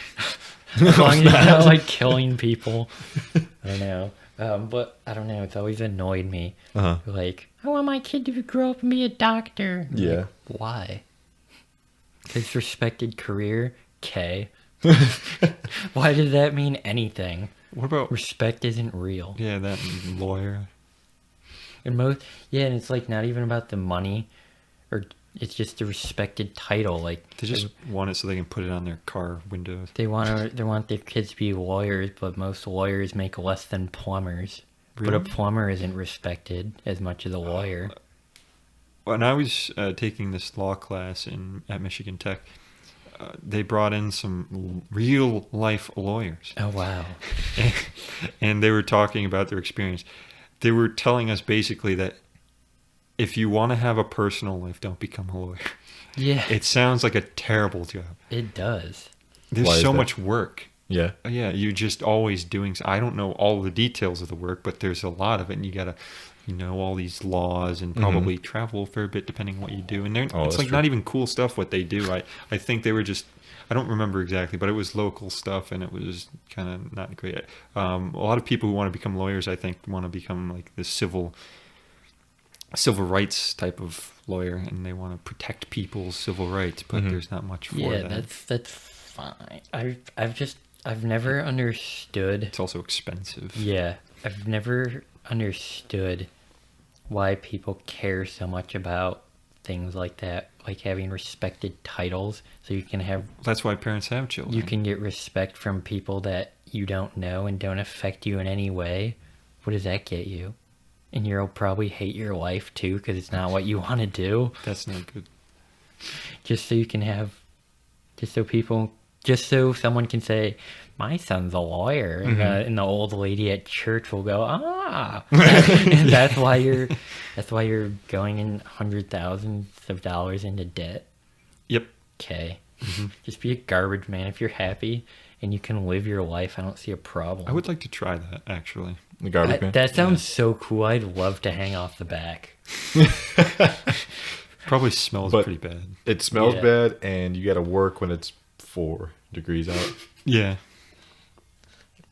As long as you're not like killing people. I don't know. But I don't know. It's always annoyed me. Uh-huh. Like, I want my kid to grow up and be a doctor. I'm Yeah. like, why? His respected career? K. Why does that mean anything? What about Respect isn't real. that lawyer? And and it's like not even about the money, or it's just a respected title. Like They just want it so they can put it on their car windows. they want their kids to be lawyers, but most lawyers make less than plumbers. But a Really? plumber isn't respected as much as a lawyer. When I was taking this law class at Michigan Tech, they brought in some real life lawyers, Oh wow. and they were talking about their experience. They were telling us basically that if you want to have a personal life, don't become a lawyer. Yeah. It sounds like a terrible job. It does. There's Why is so that? much work. Yeah. Yeah, you're just always doing. I don't know all the details of the work, but there's a lot of it, and you gotta, all these laws, and probably travel for a bit depending on what you do. And Oh, it's that's like true. not even cool stuff what they do. I think they were just. I don't remember exactly, but it was local stuff, and it was kind of not great. A lot of people who want to become lawyers, I think, want to become like the civil rights type of lawyer, and they want to protect people's civil rights, but there's not much for Yeah, that. that's fine. I've never understood. It's also expensive. Yeah, I've never understood why people care so much about things like that, like having respected titles, so you can have That's why parents have children. you can get respect from people that you don't know and don't affect you in any way. What does that get you? And you'll probably hate your life too because it's not what you want to do. That's not good. Just so you can have, just so someone can say, my son's a lawyer, and the old lady at church will go, and that's why you're going in hundred thousands of dollars into debt. Yep. Okay, just be a garbage man if you're happy and you can live your life. I don't see a problem. I would like to try that, actually. The garbage man. That sounds so cool. I'd love to hang off the back. Probably smells But- pretty bad. It smells Yeah. bad, and you got to work when it's 4 degrees out. Yeah.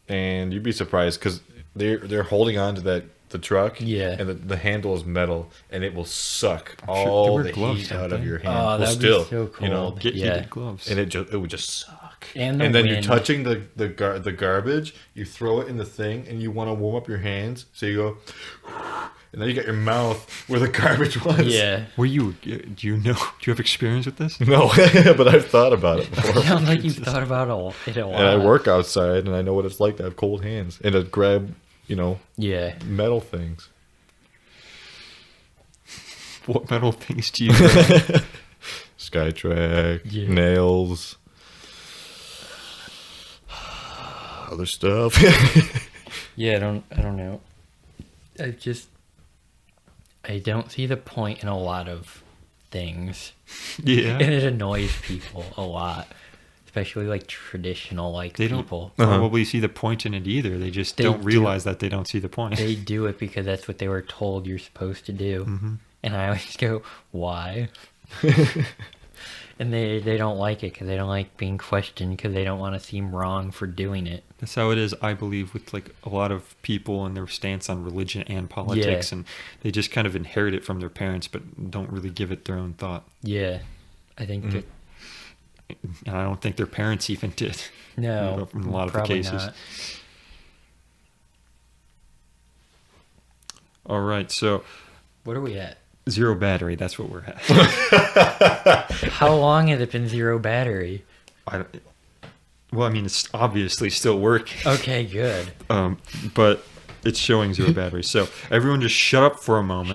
And you'd be surprised because they're holding on to the truck. Yeah. And the handle is metal, and it will suck all wear the gloves, heat don't out of they? your hand. Oh, Well, that'd still, be so cool. Get Yeah. heated gloves. and it would just suck. And then you're wind. touching the garbage. You throw it in the thing, and you want to warm up your hands. So you go, and then you got your mouth where the garbage was. Yeah. do you have experience with this? No, but I've thought about it before. Sounds like you've thought about it a lot. And I work outside, and I know what it's like to have cold hands and to grab, Yeah. metal things. What metal things do you have? Skytrack, Yeah. nails, other stuff. Yeah, I don't know. I don't see the point in a lot of things. Yeah. And it annoys people a lot. Especially like traditional They don't people. probably see the point in it either. They just They don't do. realize that they don't see the point. They do it because that's what they were told you're supposed to do. Mm-hmm. And I always go, why? And they don't like it because they don't like being questioned because they don't want to seem wrong for doing it. That's how it is, I believe, with like a lot of people and their stance on religion and politics, and they just kind of inherit it from their parents, but don't really give it their own thought. Yeah. I think that, And I don't think their parents even did. no, in a lot of the probably cases. not. All right, so What are we at? Zero battery. That's what we're at. How long has it been zero battery? Well, I mean, it's obviously still working. Okay, good. But it's showing zero battery. So everyone just shut up for a moment.